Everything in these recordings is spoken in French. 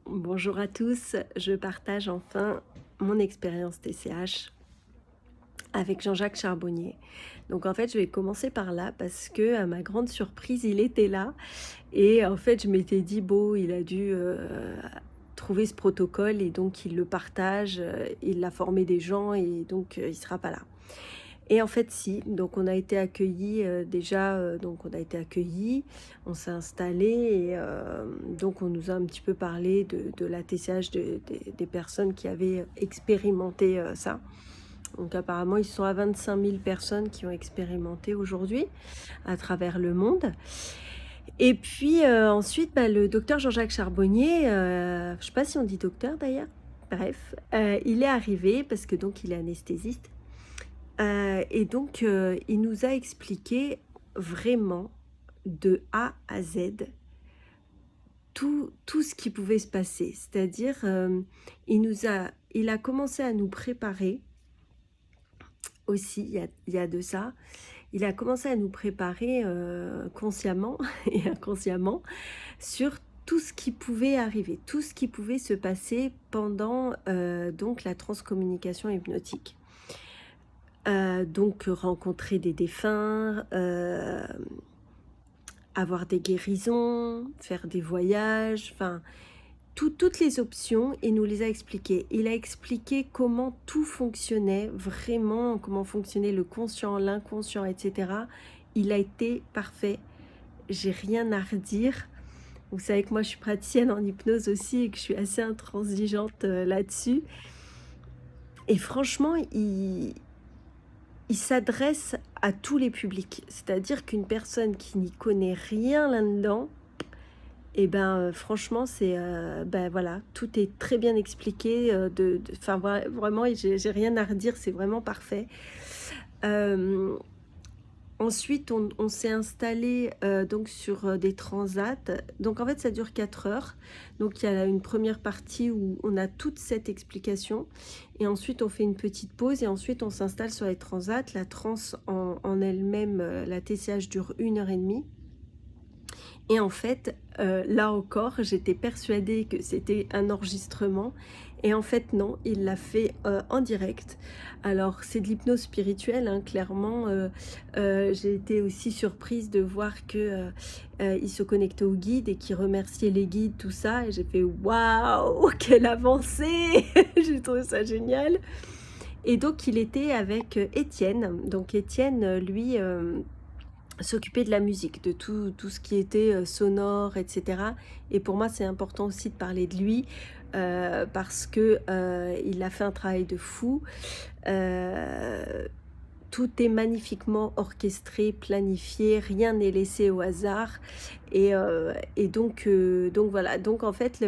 Bonjour à tous, je partage enfin mon expérience TCH avec Jean-Jacques Charbonnier. Donc en fait, je vais commencer par là parce que à ma grande surprise, il était là et en fait, je m'étais dit: «Bon, il a dû, trouver ce protocole et donc il le partage, il a formé des gens et donc il sera pas là». Et en fait si, donc on a été accueillis, déjà, donc on a été accueillis, on s'est installés et donc on nous a un petit peu parlé de l'ATCH des personnes qui avaient expérimenté, ça. Donc apparemment, ils sont à 25 000 personnes qui ont expérimenté aujourd'hui à travers le monde. Et puis, ensuite, bah, le docteur Jean-Jacques Charbonnier, je sais pas si on dit docteur d'ailleurs? Bref, il est arrivé parce que donc il est anesthésiste. Et donc, il nous a expliqué vraiment de A à Z tout ce qui pouvait se passer. C'est-à-dire, il a commencé à nous préparer aussi, il y a de ça. Il a commencé à nous préparer, consciemment et inconsciemment sur tout ce qui pouvait arriver, tout ce qui pouvait se passer pendant, donc la transcommunication hypnotique. Donc rencontrer des défunts, avoir des guérisons, faire des voyages, enfin toutes les options, il nous les a expliquées. Il a expliqué comment tout fonctionnait, vraiment comment fonctionnait le conscient, l'inconscient, etc. Il a été parfait, j'ai rien à redire. Vous savez que moi je suis praticienne en hypnose aussi et que je suis assez intransigeante, là-dessus et franchement, il s'adresse à tous les publics. C'est-à-dire qu'une personne qui n'y connaît rien là-dedans, et ben, franchement, c'est, bah, voilà, tout est très bien expliqué, enfin, vraiment, j'ai rien à redire, c'est vraiment parfait. Hem, Ensuite, on s'est installé donc sur, des transats. Donc en fait, ça dure 4 heures. Donc il y a une première partie où on a toute cette explication et ensuite on fait une petite pause et ensuite on s'installe sur les transats. La transe en elle-même, la TCH dure 1 heure et demie. Et en fait, là encore, j'étais persuadée que c'était un enregistrement et en fait non, il l'a fait, en direct. Alors c'est de l'hypnose spirituelle, hein, clairement, j'ai été aussi surprise de voir que, il se connectait aux guides et qu'il remerciait les guides, tout ça et j'ai fait: «Waouh, quelle avancée!» J'ai trouvé ça génial et donc il était avec, Étienne. Donc Étienne, lui, s'occuper de la musique, de tout ce qui était, sonore et cetera et pour moi, c'est important aussi de parler de lui, parce que, il a fait un travail de fou. Heu, Tout est magnifiquement orchestré, planifié, rien n'est laissé au hasard et donc voilà. Donc en fait,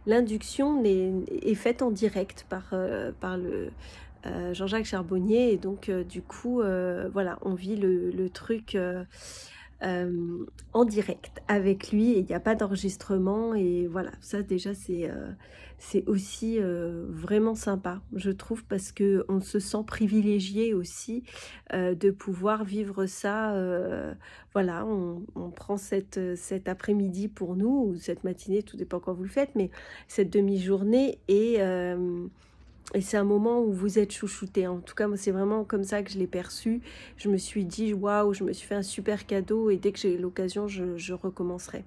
l'induction est faite en direct par le Jean-Jacques Charbonnier et donc du coup, voilà, on vit le truc, en direct avec lui et il y a pas d'enregistrement et voilà, ça déjà c'est aussi, vraiment sympa, je trouve, parce qu'on se sent privilégié aussi, de pouvoir vivre ça, voilà, on prend cet après-midi pour nous ou cette matinée, tout dépend quand vous le faites, mais cette demi-journée et c'est un moment où vous êtes chouchouté. En tout cas, moi, c'est vraiment comme ça que je l'ai perçu. Je me suis dit: «Waouh, je me suis fait un super cadeau et dès que j'ai l'occasion, je recommencerai».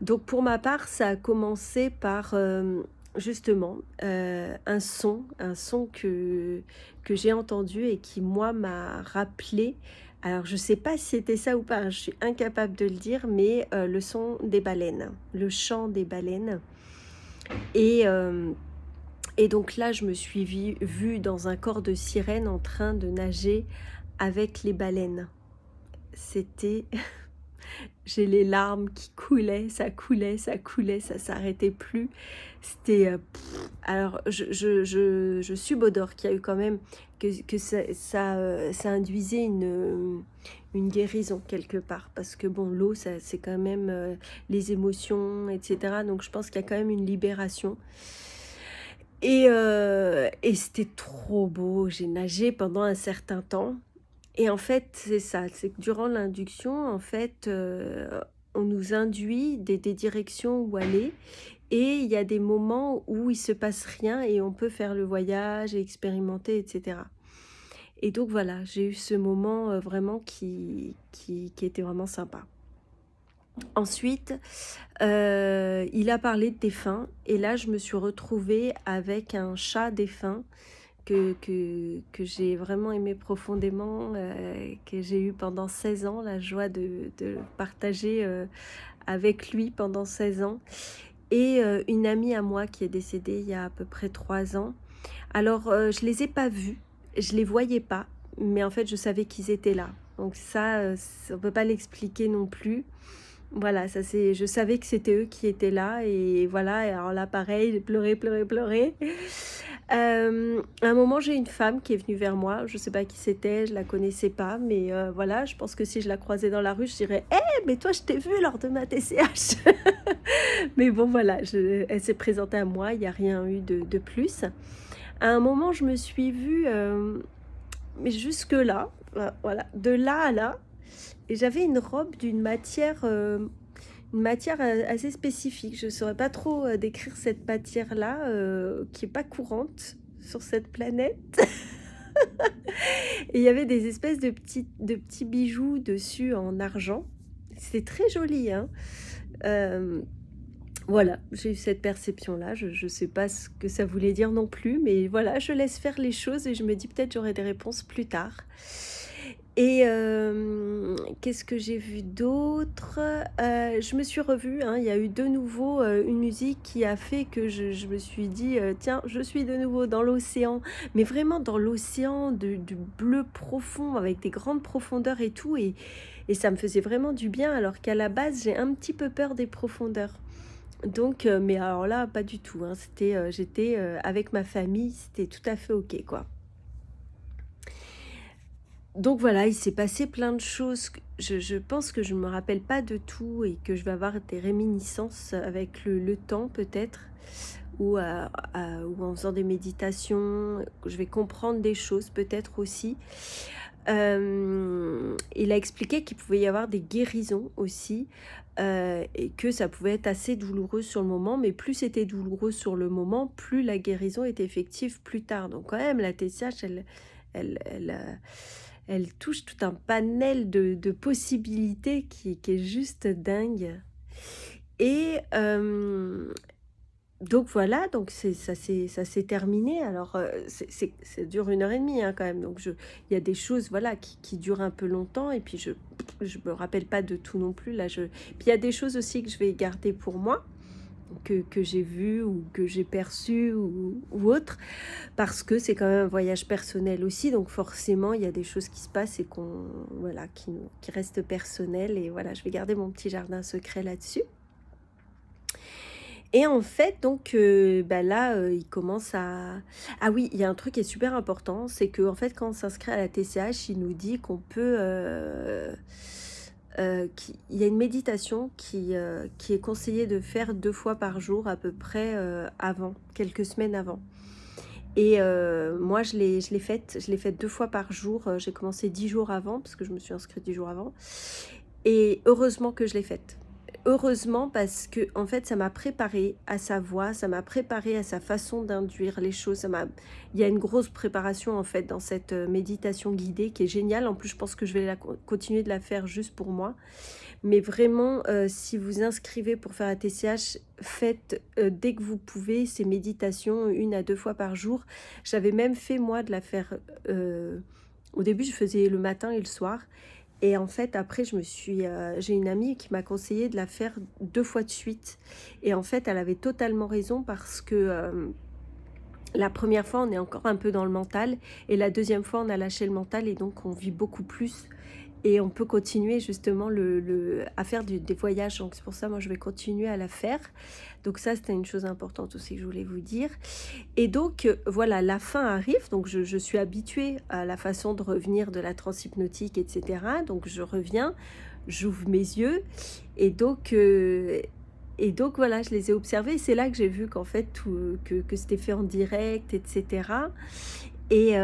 Donc pour ma part, ça a commencé par, justement, un son que j'ai entendu et qui, moi, m'a rappelé alors je sais pas si c'était ça ou pas, hein, je suis incapable de le dire, mais le son des baleines, le chant des baleines et hem et donc là, je me suis vue dans un corps de sirène en train de nager avec les baleines. C'était j'ai les larmes qui coulaient, ça coulait, ça s'arrêtait plus. C'était, alors je subodore qu'il y a eu quand même que ça induisait une guérison quelque part. Parce que bon, l'eau, ça c'est quand même, les émotions et cetera. Donc je pense qu'il y a quand même une libération. Et c'était trop beau. J'ai nagé pendant un certain temps et en fait, c'est ça, c'est que durant l'induction, en fait, on nous induit des directions où aller et il y a des moments où il se passe rien et on peut faire le voyage et expérimenter, etc. Et donc voilà, j'ai eu ce moment vraiment qui était vraiment sympa. Ensuite, il a parlé de défunt et là, je me suis retrouvée avec un chat défunt que j'ai vraiment aimé profondément, que j'ai eu pendant 16 ans, la joie de partager avec lui pendant 16 ans. Et une amie à moi qui est décédée il y a à peu près 3 ans. Alors, je les ai pas vus, je les voyais pas, mais en fait, je savais qu'ils étaient là. Donc ça, on peut pas l'expliquer non plus. Voilà, ça c'est, je savais que c'était eux qui étaient là et voilà. Et alors là, pareil, j'ai pleuré, pleuré, pleuré. À un moment, j'ai une femme qui est venue vers moi. Je sais pas qui c'était, je la connaissais pas, mais voilà, je pense que si je la croisais dans la rue, je dirais, mais toi, je t'ai vu lors de ma TCH. Mais bon, voilà, elle s'est présentée à moi. Il n'y a rien eu de plus. À un moment, je me suis vue, mais jusque là, voilà, de là à là. Et j'avais une robe une matière assez spécifique. Je ne saurais pas trop décrire cette matière-là, qui n'est pas courante sur cette planète. Et il y avait des espèces de petits bijoux dessus en argent. C'était très joli, hein. Voilà, j'ai eu cette perception-là. Je ne sais pas ce que ça voulait dire non plus, mais voilà, je laisse faire les choses et je me dis peut-être j'aurai des réponses plus tard. Et qu'est-ce que j'ai vu d'autre? Je me suis revue, hein, il y a eu de nouveau une musique qui a fait que je me suis dit, tiens, je suis de nouveau dans l'océan, mais vraiment dans l'océan du bleu profond, avec des grandes profondeurs et tout, et ça me faisait vraiment du bien, alors qu'à la base, j'ai un petit peu peur des profondeurs. Donc, mais alors là, pas du tout, hein, j'étais avec ma famille, c'était tout à fait ok, quoi. Donc voilà, il s'est passé plein de choses. Je pense que je ne me rappelle pas de tout et que je vais avoir des réminiscences avec le temps peut-être, ou en faisant des méditations, je vais comprendre des choses peut-être aussi. Il a expliqué qu'il pouvait y avoir des guérisons aussi, et que ça pouvait être assez douloureux sur le moment, mais plus c'était douloureux sur le moment, plus la guérison était effective plus tard. Donc quand même, la TCH, elle touche tout un panel de possibilités qui est juste dingue. Et donc voilà, donc ça s'est terminé. Alors ça dure 1 heure et demie, hein, quand même. Donc il y a des choses, voilà, qui durent un peu longtemps. Et puis je me rappelle pas de tout non plus. Puis il y a des choses aussi que je vais garder pour moi, que j'ai vu ou que j'ai perçu ou autre, parce que c'est quand même un voyage personnel aussi, donc forcément il y a des choses qui se passent et voilà, qui restent personnelles, et voilà, je vais garder mon petit jardin secret là-dessus. Et en fait, donc là, il commence à... Ah oui, il y a un truc qui est super important, c'est que en fait, quand on s'inscrit à la TCH, il nous dit qu'on peut... il y a une méditation qui est conseillée de faire 2 fois par jour à peu près, avant, quelques semaines avant. Et moi, je l'ai faite 2 fois par jour. J'ai commencé 10 jours avant, parce que je me suis inscrite 10 jours avant. Et heureusement que je l'ai faite. Heureusement, parce que en fait, ça m'a préparée à sa voix, ça m'a préparée à sa façon d'induire les choses. Il y a une grosse préparation en fait dans cette méditation guidée qui est géniale. En plus, je pense que je vais continuer de la faire juste pour moi. Mais vraiment, si vous inscrivez pour faire la TCH, faites dès que vous pouvez ces méditations 1 à 2 fois par jour. J'avais même fait moi de la faire... au début, je faisais le matin et le soir. Et en fait, après, j'ai une amie qui m'a conseillé de la faire 2 fois de suite. Et en fait, elle avait totalement raison, parce que la première fois, on est encore un peu dans le mental. Et la deuxième fois, on a lâché le mental et donc on vit beaucoup plus. Et on peut continuer justement à faire des voyages. Donc c'est pour ça, moi, je vais continuer à la faire. Donc ça, c'était une chose importante aussi que je voulais vous dire. Et donc, voilà, la fin arrive. Donc je suis habituée à la façon de revenir de la transhypnotique, etc. Donc je reviens, j'ouvre mes yeux. Et donc voilà, je les ai observés. C'est là que j'ai vu qu'en fait, que c'était fait en direct, etc. Et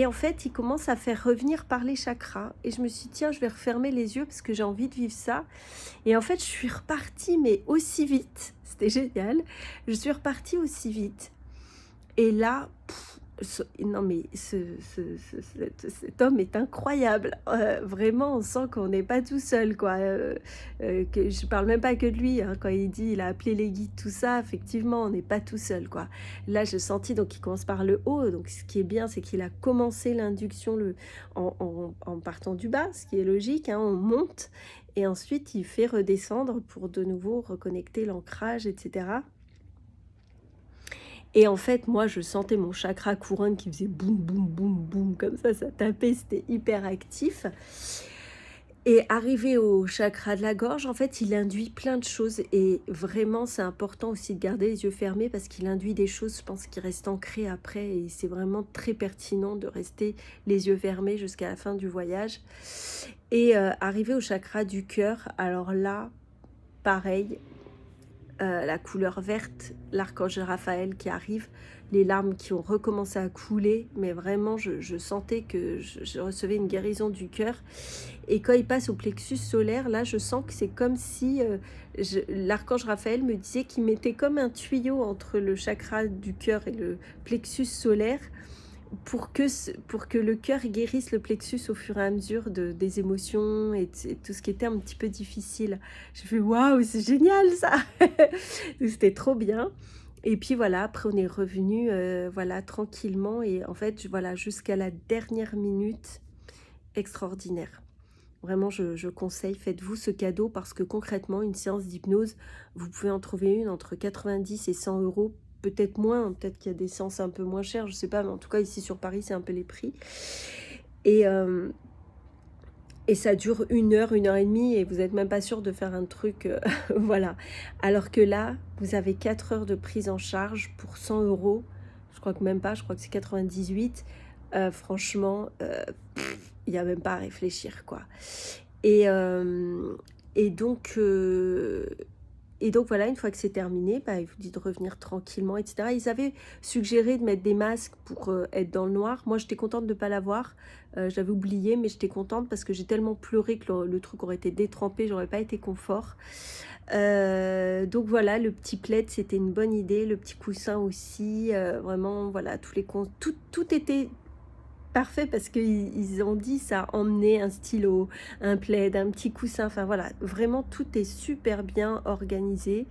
en fait, il commence à faire revenir par les chakras. Et je me suis dit, tiens, je vais refermer les yeux parce que j'ai envie de vivre ça. Et en fait, je suis repartie, mais aussi vite. C'était génial. Je suis repartie aussi vite. Et là, non mais cet homme est incroyable. Vraiment, on sent qu'on n'est pas tout seul, quoi. Que je parle même pas que de lui, hein, quand il dit il a appelé les guides, tout ça, effectivement, on n'est pas tout seul, quoi. Là, j'ai senti, donc il commence par le haut. Donc ce qui est bien, c'est qu'il a commencé l'induction en partant du bas, ce qui est logique, hein, on monte. Et ensuite, il fait redescendre pour de nouveau reconnecter l'ancrage, etc. Et en fait, moi, je sentais mon chakra couronne qui faisait boum, boum, boum, boum, comme ça tapait, c'était hyper actif. Et arrivé au chakra de la gorge, en fait, il induit plein de choses. Et vraiment, c'est important aussi de garder les yeux fermés parce qu'il induit des choses, je pense, qui restent ancrées après. Et c'est vraiment très pertinent de rester les yeux fermés jusqu'à la fin du voyage. Et arrivé au chakra du cœur, alors là, pareil, la couleur verte, l'archange Raphaël qui arrive, les larmes qui ont recommencé à couler, mais vraiment je sentais que je recevais une guérison du cœur. Et quand il passe au plexus solaire, là je sens que c'est comme si l'archange Raphaël me disait qu'il mettait comme un tuyau entre le chakra du cœur et le plexus solaire pour que le cœur guérisse le plexus au fur et à mesure des émotions et tout ce qui était un petit peu difficile. J'ai fait waouh, c'est génial ça. C'était trop bien. Et puis voilà, après on est revenu voilà, tranquillement et en fait voilà, jusqu'à la dernière minute, extraordinaire. Vraiment, je conseille, faites-vous ce cadeau parce que concrètement, une séance d'hypnose, vous pouvez en trouver une entre 90 et 100 euros, peut-être moins, peut-être qu'il y a des séances un peu moins chères, je sais pas, mais en tout cas ici sur Paris, c'est un peu les prix. Et, et ça dure 1 heure et demie et vous n'êtes même pas sûr de faire un truc, voilà. Alors que là, vous avez 4 heures de prise en charge pour 100 euros, je crois que même pas, je crois que c'est 98. Franchement, il n'y a même pas à réfléchir, quoi. Et, euh, et donc, euh, et donc voilà, une fois que c'est terminé, bah, il vous dit de revenir tranquillement, etc. Ils avaient suggéré de mettre des masques pour être dans le noir. Moi, j'étais contente de ne pas l'avoir. J'avais oublié, mais j'étais contente parce que j'ai tellement pleuré que le truc aurait été détrempé, j'aurais pas été confort. Donc voilà, le petit plaid, c'était une bonne idée. Le petit coussin aussi. Vraiment, voilà, tout était parfait parce qu'ils ont dit ça, emmener un stylo, un plaid, un petit coussin, enfin voilà, vraiment tout est super bien organisé.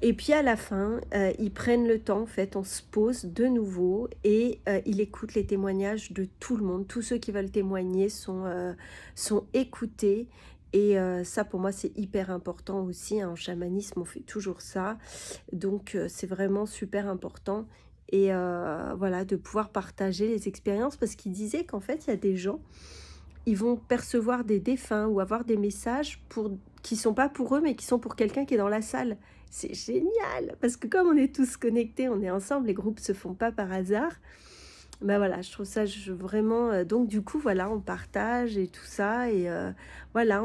Et puis à la fin, ils prennent le temps, en fait, on se pose de nouveau et ils écoutent les témoignages de tout le monde. Tous ceux qui veulent témoigner sont écoutés. Et ça, pour moi, c'est hyper important aussi, hein. En chamanisme, on fait toujours ça. Donc, c'est vraiment super important. Et voilà, de pouvoir partager les expériences. Parce qu'il disait qu'en fait, il y a des gens, ils vont percevoir des défunts ou avoir des messages qui ne sont pas pour eux, mais qui sont pour quelqu'un qui est dans la salle. C'est génial, parce que comme on est tous connectés, on est ensemble, les groupes se font pas par hasard. Ben voilà, je trouve ça vraiment... donc du coup, voilà, on partage et tout ça. Et voilà,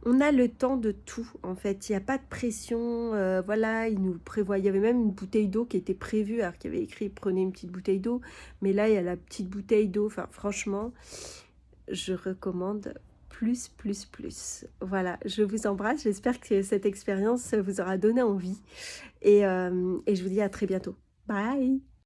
on a le temps de tout, en fait. Il n'y a pas de pression. Voilà, il nous prévoit... Il y avait même une bouteille d'eau qui était prévue, alors qu'il y avait écrit « Prenez une petite bouteille d'eau ». Mais là, il y a la petite bouteille d'eau. Enfin, franchement, je recommande plus, plus, plus. Voilà, je vous embrasse. J'espère que cette expérience vous aura donné envie. Et je vous dis à très bientôt. Bye!